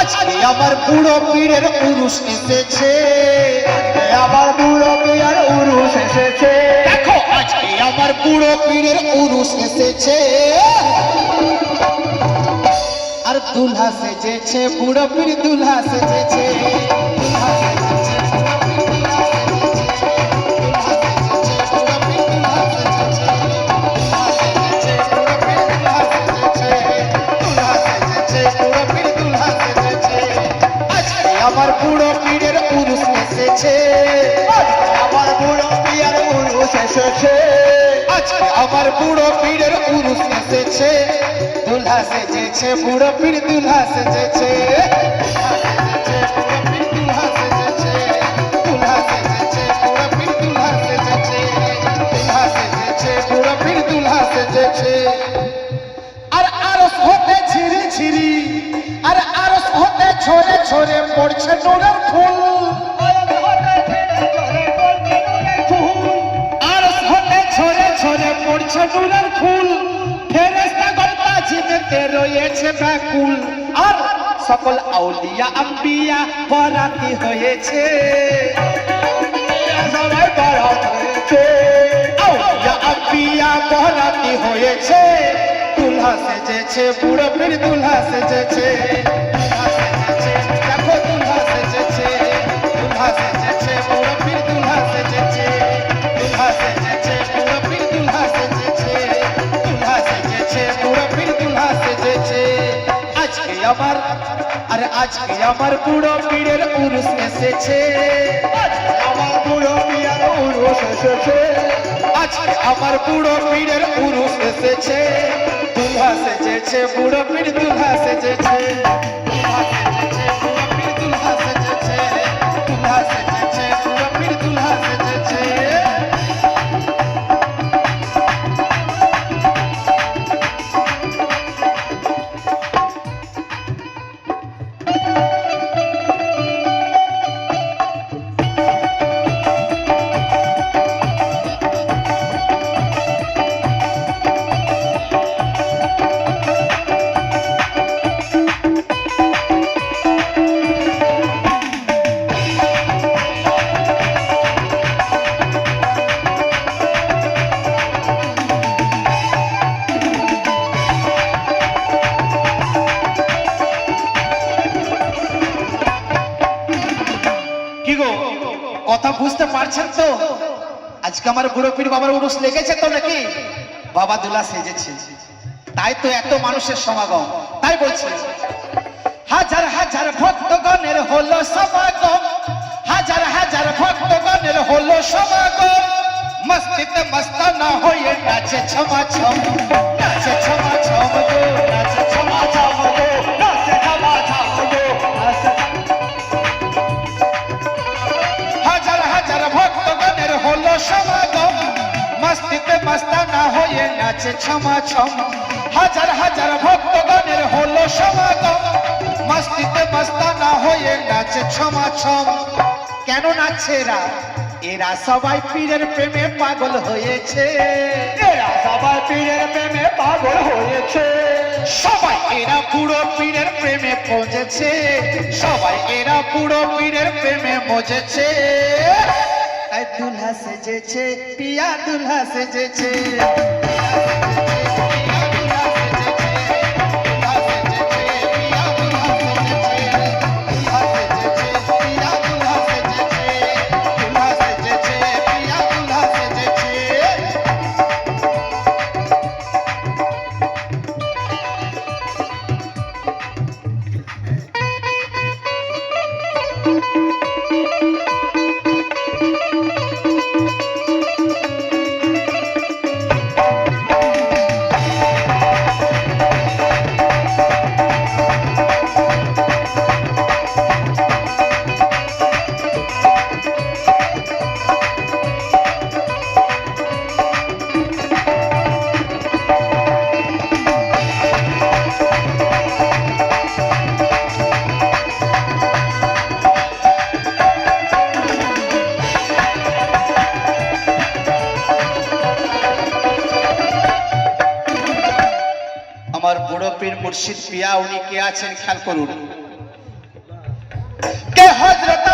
আজকে আমার বুড়ো পীরের উরুস এসেছে, আমার বুড়ো পীরের উরুস এসেছে। দেখো আজকে আমার বুড়ো পীরের উরুস এসেছে। আর দুলহা সেজেছে বুড়ো পীর, দুলহা সেজেছে, দুলহা সেজেছে আমার বুড়ো পীরের উরুস এসেছে, আমার বুড়ো পীরের উরুস এসেছে। আজকে আমার বুড়ো পীরের উরুস এসেছে। দুলহা সেজেছে বুড়ো পীর, দুলহা সেজেছে, দুলহা সেজেছে, দুলহা সেজেছে বুড়ো পীর, দুলহা সেজেছে, দুলহা সেজেছে বুড়ো পীর, দুলহা সেজেছে। আর আরস হতে ঝিরি ঝিরি, আর আরস হতে ঝরে ঝরে পড়ছে নূরের ফুল। আরস হতে ঝরে ঝরে পড়ছে নূরের ফুল। ফেরেশতাগণ তাজিমেতে রয়েছে ব্যাকুল। আর সকল আউলিয়া আম্বিয়া বরাতি হয়েছে, সবাই বারাত হয়েছে। আউলিয়া আম্বিয়া বরাতি হয়েছে। দুলহা সেজেছে বুড়ো পীর, দুলহা সেজেছে, দুলহা সেজেছে, দেখো দুলহা সেজেছে, দুলহা সেজেছে বুড়ো পীর, দুলহা সেজেছে, দুলহা সেজেছে বুড়ো পীর, দুলহা সেজেছে, দুলহা সেজেছে বুড়ো পীর, দুলহা সেজেছে। আজকে আমার, আরে আজকে আমার বুড়ো পীরের উরুস এসেছে, আমার বুড়ো পীরের উরুস এসেছে। আজকে আমার বুড়ো পীরের উরুস এসেছে। দুলহা সেজেছে বুড়ো পীর, দুলহা সেজেছে, দুলহা সেজেছে বুড়ো পীর, দুলহা সেজেছে, দুলহা সেজেছে বুড়ো পীর, দুলহা সেজেছে। কি গো, কথা বুঝতে পারছেন তো? আজকে আমার বুড়ো পীর বাবার উরুস লেগেছে তো নাকি? বাবা দুলহা সেজেছে, তাই তো এত মানুষের সমাগম। তাই বলছি হাজার হাজার ভক্তগণের হলো সমাগম, হাজার হাজার ভক্তগণের হলো সমাগম। মস্তিতে মস্তানা হয়ে নাচে ছমা ছম, নাচে ছমা ছম গো, নাচে ছমা ছম গো, নাচে ছমা ছম গো। হাজার হাজার ভক্তগণের হলো সমাগম, মস্তিতে মস্তানা হয়ে নাচে ছমা ছম। হাজার হাজার ভক্তগণের হলো সমাগম, মস্তিতে মস্তানা হয়ে নাচে ছমা ছম। কেন নাচছে এরা? এরা সবাই পীরের প্রেমে পাগল হয়েছে, এরা সবাই পীরের প্রেমে পাগল হয়েছে। সবাই এরা বুড়ো পীরের প্রেমে পৌঁছেছে, সবাই এরা বুড়ো পীরের প্রেমে মজেছে। তাই দুলহা সেজেছে পিয়া, দুলহা সেজেছে, আমার বড় পীর মুর্শিদ পিয়া উনি কে আছেন খেয়াল করুন। কে হজরত